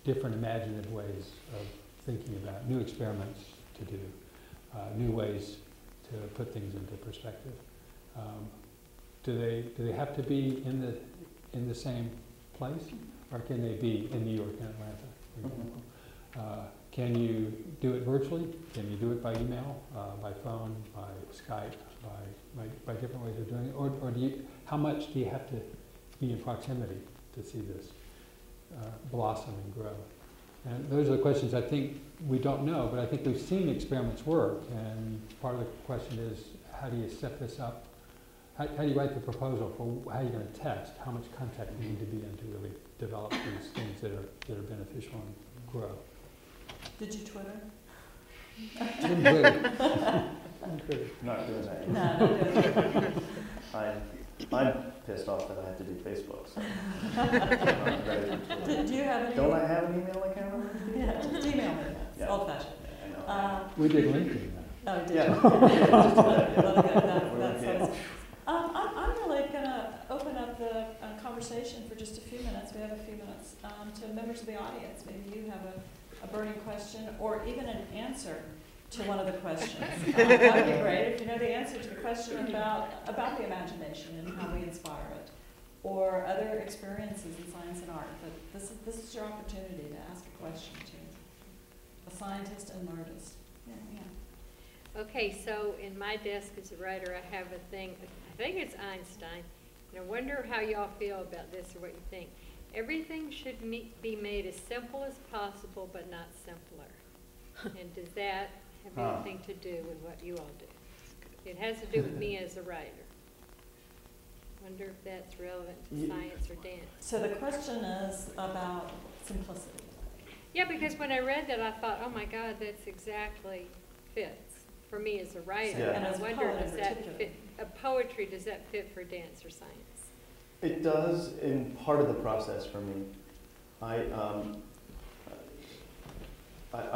different imaginative ways of thinking about new experiments to do, new ways to put things into perspective? Do they have to be in the same place, or can they be in New York and Atlanta, for example? Can you do it virtually? Can you do it by email, by phone, by Skype, by different ways of doing it? Or how much do you have to be in proximity to see this blossom and grow? And those are the questions I think we don't know, but I think we've seen experiments work, and part of the question is, how do you set this up? How do you write the proposal for how you're going to test? How much contact you need to be in to really develop these things that are beneficial and grow? Did you Twitter? Didn't Twitter. Not doing that. No, not doing it. I'm pissed off that I have to do Facebook. So I'm ready for Twitter. Do you have any? Don't I have an email account? Yeah, just email me. It's Yeah. old-fashioned. Yeah, I know. We did LinkedIn. Oh, did Yeah. you? I'm really going to open up the conversation for just a few minutes. We have a few minutes to members of the audience. Maybe you have a burning question or even an answer to one of the questions. That would be great if you know the answer to the question about the imagination and how we inspire it, or other experiences in science and art. But this is your opportunity to ask a question to a scientist and an artist. Yeah. Okay, so in my desk as a writer, I have a thing, I think it's Einstein, and I wonder how y'all feel about this or what you think. Everything should be made as simple as possible, but not simpler. And does that have anything to do with what you all do? It has to do with me as a writer. Wonder if that's relevant to science or dance. So the question is about simplicity. Yeah, because when I read that, I thought, oh my God, that's exactly fits for me as a writer. Yeah. And I as a wonder, poet in does that particular. fit, poetry, does that fit for dance or science? It does in part of the process for me. I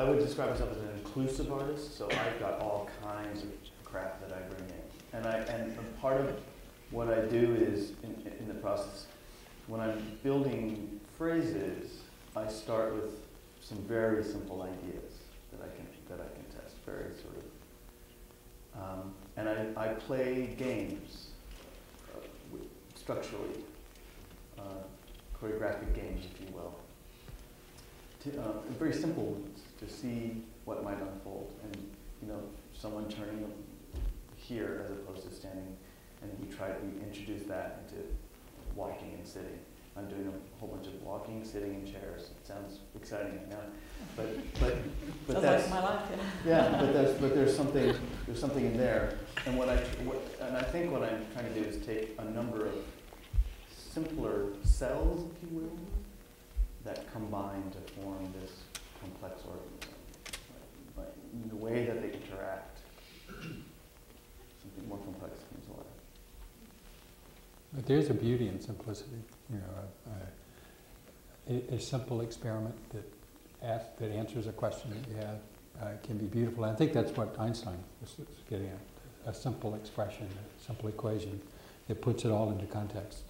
would describe myself as an inclusive artist, so I've got all kinds of crap that I bring in. And part of what I do is, in the process, when I'm building phrases, I start with some very simple ideas that I can test, very sort of, and I play games structurally, choreographic games, if you will, very simple ones to see what might unfold, and someone turning here as opposed to standing, and we introduce that into walking and sitting. I'm doing a whole bunch of walking, sitting in chairs. It sounds exciting right now, but that's like my life. yeah. But there's something in there, and I think what I'm trying to do is take a number of simpler cells, if you will, that combine to form this complex organism. But in the way that they interact, something more complex comes alive. But there's a beauty in simplicity. A simple experiment that answers a question that you have can be beautiful. And I think that's what Einstein was getting at. A simple expression, a simple equation that puts it all into context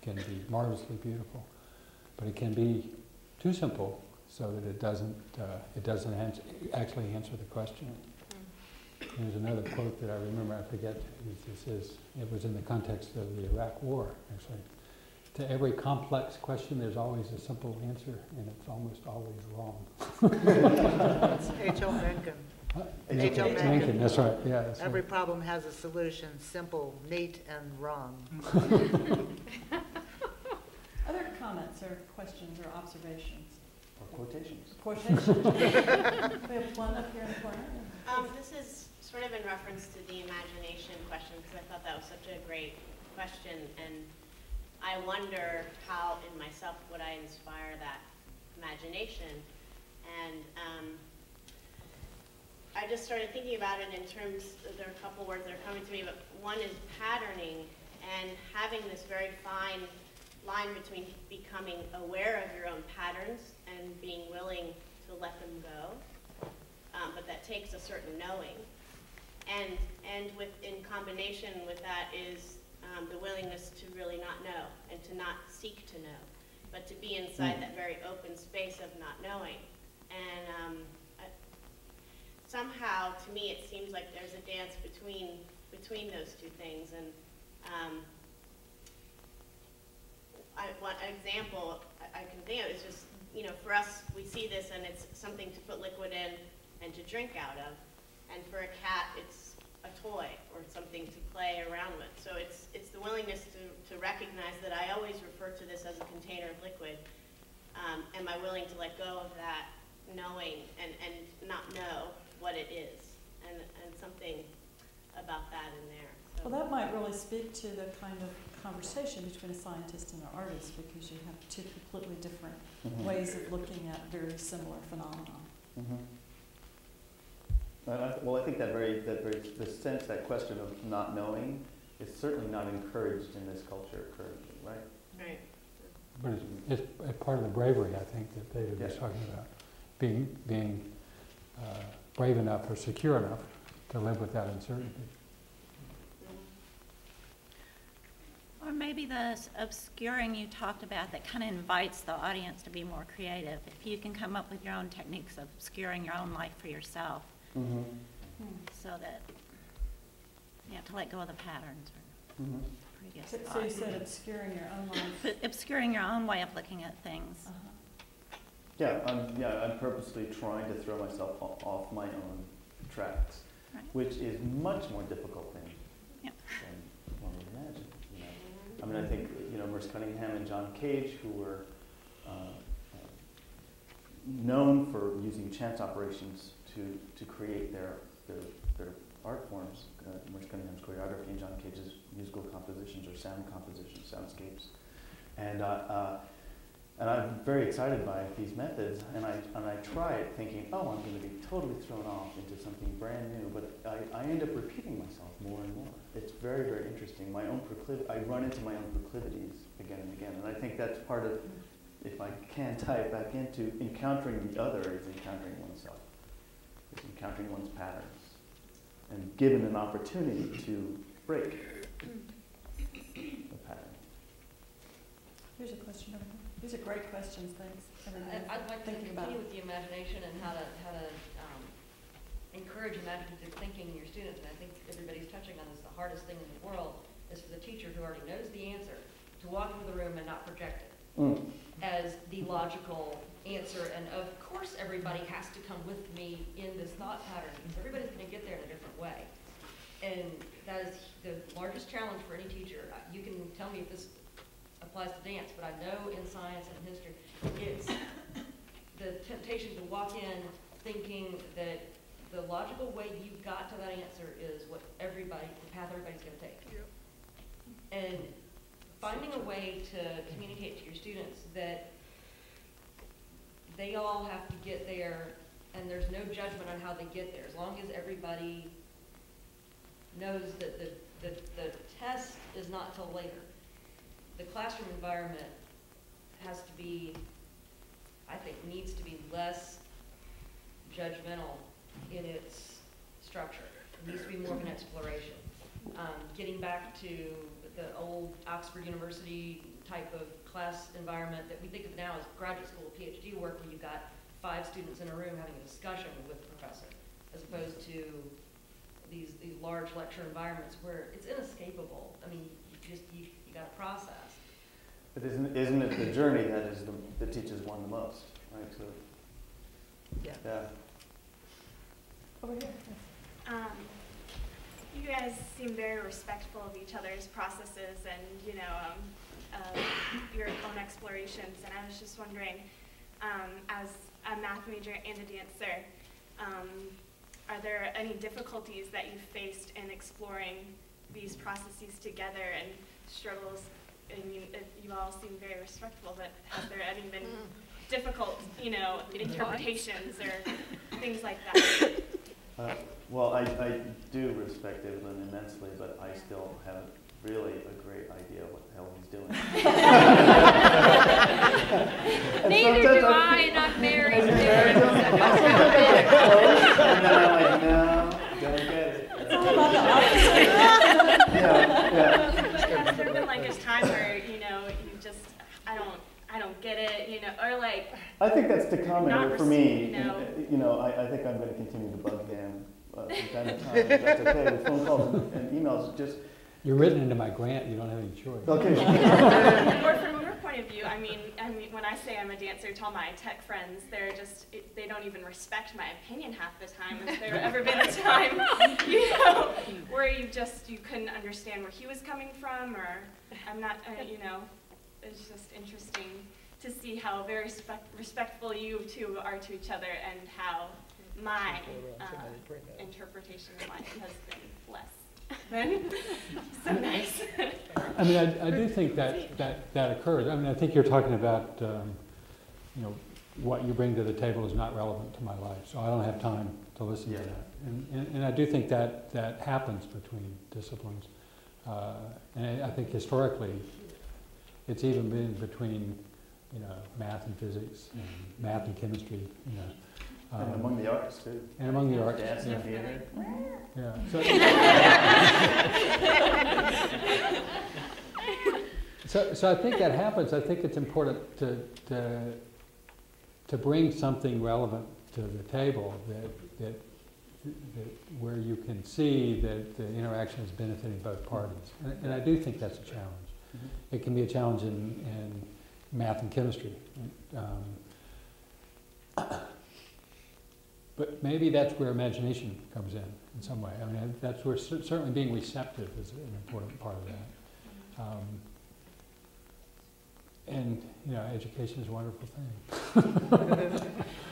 can be marvelously beautiful. But it can be too simple so that it doesn't actually answer the question. There's another quote that I remember, I forget, it was in the context of the Iraq War, actually. To every complex question, there's always a simple answer, and it's almost always wrong. H.L. Mencken. H.L. Mencken, that's right, yeah. That's Every right. problem has a solution, simple, neat, and wrong. Other comments or questions or observations? Or quotations. Quotations. We have one up here in the corner. This is sort of in reference to the imagination question, because I thought that was such a great question, and I wonder how in myself would I inspire that imagination. And I just started thinking about it in terms, there are a couple words that are coming to me, but one is patterning, and having this very fine line between becoming aware of your own patterns and being willing to let them go. But that takes a certain knowing. And in combination with that is the willingness to really not know and to not seek to know, but to be inside that very open space of not knowing. And somehow, to me, it seems like there's a dance between those two things. And one example I can think of is just, for us, we see this and it's something to put liquid in and to drink out of. And for a cat, it's a toy or something to play around with. So it's the willingness to recognize that I always refer to this as a container of liquid. Am I willing to let go of that knowing and not know what it is? And something about that in there. So. Well, that might really speak to the kind of conversation between a scientist and an artist, because you have two completely different ways of looking at very similar phenomena. I think the sense, that question of not knowing is certainly not encouraged in this culture currently, right? Right. But it's part of the bravery, I think, that David was talking about. Being brave enough or secure enough to live with that uncertainty. Or maybe the obscuring you talked about that kind of invites the audience to be more creative. If you can come up with your own techniques of obscuring your own life for yourself, so that you have to let go of the patterns or previous So thoughts. you said obscuring your own life. But obscuring your own way of looking at things. I'm purposely trying to throw myself off my own tracks, Right. which is much more difficult than one would imagine. I mean, I think Merce Cunningham and John Cage, who were known for using chance operations to create their art forms. Merce Cunningham's choreography and John Cage's musical compositions or sound compositions, soundscapes, and I'm very excited by these methods. And I try it thinking, oh, I'm going to be totally thrown off into something brand new. But I end up repeating myself more and more. It's very, very interesting. I run into my own proclivities again and again, and I think that's part of, if I can tie it back into encountering the other, is encountering oneself. It's encountering one's patterns and given an opportunity to break the pattern. Here's a question over here. These are great questions, thanks. I'd like to continue with the imagination and how to encourage imaginative thinking in your students. And I think everybody's touching on this. The hardest thing in the world is for the teacher who already knows the answer to walk into the room and not project it. as the logical answer, and of course everybody has to come with me in this thought pattern, because everybody's going to get there in a different way. And that is the largest challenge for any teacher. You can tell me if this applies to dance, but I know in science and history, it's the temptation to walk in thinking that the logical way you got to that answer is what everybody, the path everybody's going to take. Yep. And finding a way to communicate to your students that they all have to get there, and there's no judgment on how they get there, as long as everybody knows that the test is not till later. The classroom environment has to be, I think, needs to be less judgmental in its structure. It needs to be more of an exploration. Getting back to the old Oxford University type of class environment that we think of now as graduate school PhD work, where you've got 5 students in a room having a discussion with the professor, as opposed to these large lecture environments where it's inescapable. I mean, you got to process. But isn't it the journey that teaches one the most, right? So, yeah. Over here. You guys seem very respectful of each other's processes and, you know, your own explorations. And I was just wondering, as a math major and a dancer, are there any difficulties that you faced in exploring these processes together, and struggles? I mean, you all seem very respectful, but has there any been difficult, you know, interpretations or things like that? Well, I do respect David Lynn immensely, but I still haven't really a great idea what the hell he's doing. Neither do I, and I'm married. And then I'm like, no, don't get it. It's all about the opposite. Has there been like a time where, you know, you just, I don't get it, you know, or like? I think that's to come for me. You know, I think I'm going to continue to bug him from time to time. That's okay. With phone calls and emails, just. You're written into my grant. You don't have any choice. Okay. Or from your point of view, I mean, when I say I'm a dancer to all my tech friends, they don't even respect my opinion half the time. Has there ever been a time, you know, where you couldn't understand where he was coming from, or I'm not, you know, it's just interesting to see how very respectful you two are to each other, and how my interpretation of life has been less. So nice. I mean, I do think that occurs. I mean, I think you're talking about, you know, what you bring to the table is not relevant to my life, so I don't have time to listen to that. And I do think that happens between disciplines. And I think historically, it's even been between, you know, math and physics, and math and chemistry, you know. And among the arts, too. And among the arts. Dance and theater. Yeah. So I think that happens. I think it's important to bring something relevant to the table that where you can see that the interaction is benefiting both parties. And I do think that's a challenge. Mm-hmm. It can be a challenge in math and chemistry. But maybe that's where imagination comes in some way. I mean, that's where certainly being receptive is an important part of that. And, you know, education is a wonderful thing.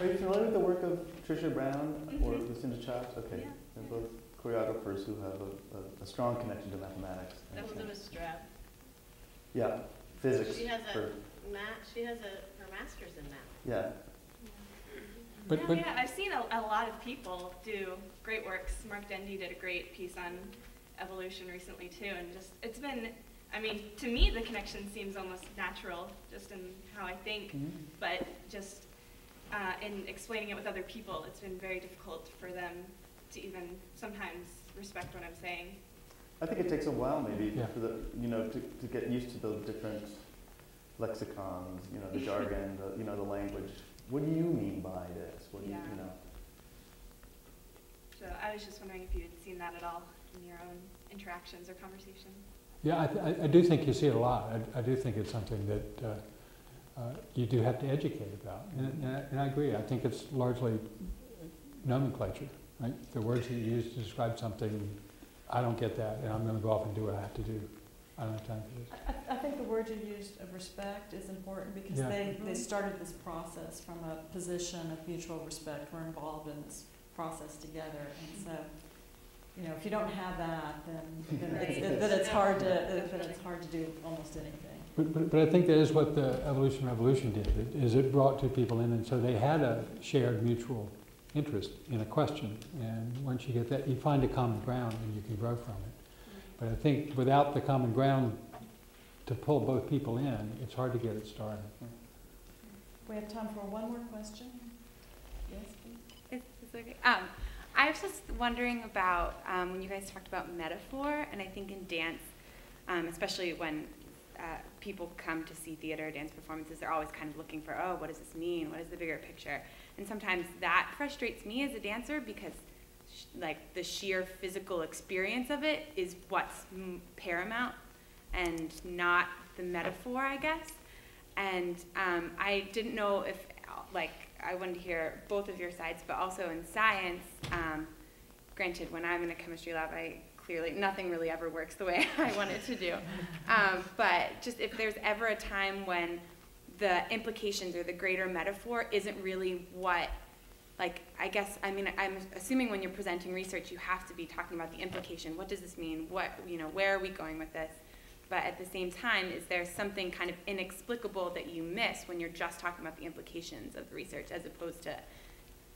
Are you familiar with the work of Tricia Brown or Lucinda Chops? Okay. Yeah. They're both choreographers who have a strong connection to mathematics. That was Miss Strap. Yeah, physics. She has her master's in math. Yeah. But yeah, I've seen a lot of people do great works. Mark Dendy did a great piece on evolution recently too, and just it's been, I mean, to me the connection seems almost natural, just in how I think, but just in explaining it with other people, it's been very difficult for them to even sometimes respect what I'm saying. I think it takes a while maybe for the, you know, to get used to the different lexicons, you know, the jargon, the, you know, the language. What do you mean by this? What do you know? So I was just wondering if you had seen that at all in your own interactions or conversations. yeah, I do think you see it a lot. I do think it's something that you do have to educate about. And I agree. I think it's largely nomenclature, right? The words that you use to describe something, I don't get that, and I'm going to go off and do what I have to do. I don't have time for this. I think the word you used of respect is important because they started this process from a position of mutual respect. We're involved in this process together, and so, you know, if you don't have that, then it's hard to do almost anything. But I think that is what the Evolution Revolution did, is it brought two people in, and so they had a shared mutual interest in a question, and once you get that, you find a common ground and you can grow from it. But I think without the common ground to pull both people in, it's hard to get it started. We have time for one more question. Yes, please. It's okay. I was just wondering about when you guys talked about metaphor, and I think in dance, especially when people come to see theater, dance performances, they're always kind of looking for, oh, what does this mean? What is the bigger picture? And sometimes that frustrates me as a dancer because like the sheer physical experience of it is what's paramount and not the metaphor, I guess. And I didn't know if, like, I wanted to hear both of your sides, but also in science, granted, when I'm in a chemistry lab, clearly nothing really ever works the way I want it to do. But just if there's ever a time when the implications or the greater metaphor isn't really what, like, I guess, I mean, I'm assuming when you're presenting research, you have to be talking about the implication. What does this mean? What, you know, where are we going with this? But at the same time, is there something kind of inexplicable that you miss when you're just talking about the implications of the research as opposed to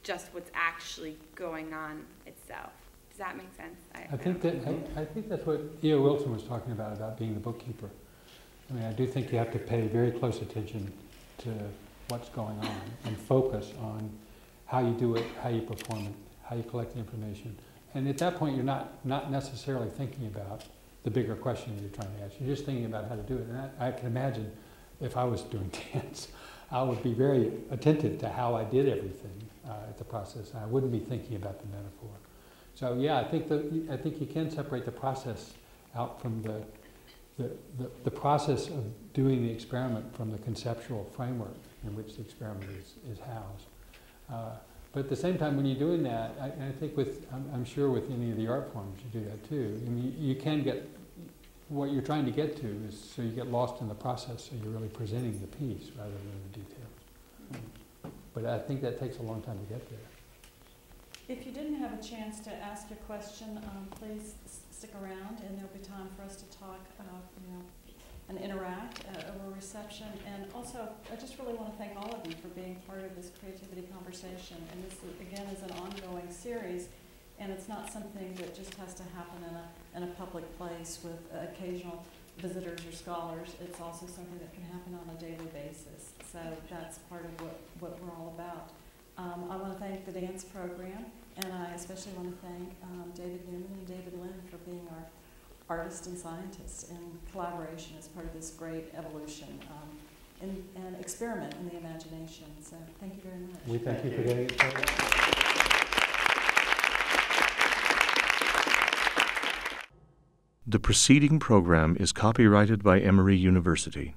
just what's actually going on itself? Does that make sense? I think that's what E.O. Wilson was talking about being the bookkeeper. I mean, I do think you have to pay very close attention to what's going on and focus on how you do it, how you perform it, how you collect the information. And at that point, you're not necessarily thinking about the bigger question that you're trying to ask. You're just thinking about how to do it. And I can imagine if I was doing dance, I would be very attentive to how I did everything at the process. I wouldn't be thinking about the metaphor. So yeah, I think you can separate the process out from the process of doing the experiment from the conceptual framework in which the experiment is housed. But at the same time, when you're doing that, I think I'm sure with any of the art forms you do that too. I mean, you can get, what you're trying to get to is so you get lost in the process, so you're really presenting the piece rather than the details. But I think that takes a long time to get there. If you didn't have a chance to ask your question, please stick around, and there'll be time for us to talk, and interact over reception. And also, I just really want to thank all of you for being part of this creativity conversation. And this, again, is an ongoing series, and it's not something that just has to happen in a public place with occasional visitors or scholars. It's also something that can happen on a daily basis. So that's part of what we're all about. I want to thank the dance program, and I especially want to thank David Neumann and David Lynn for being our artists and scientists in collaboration as part of this great evolution and experiment in the imagination. So thank you very much. We thank you for getting it started. The preceding program is copyrighted by Emory University.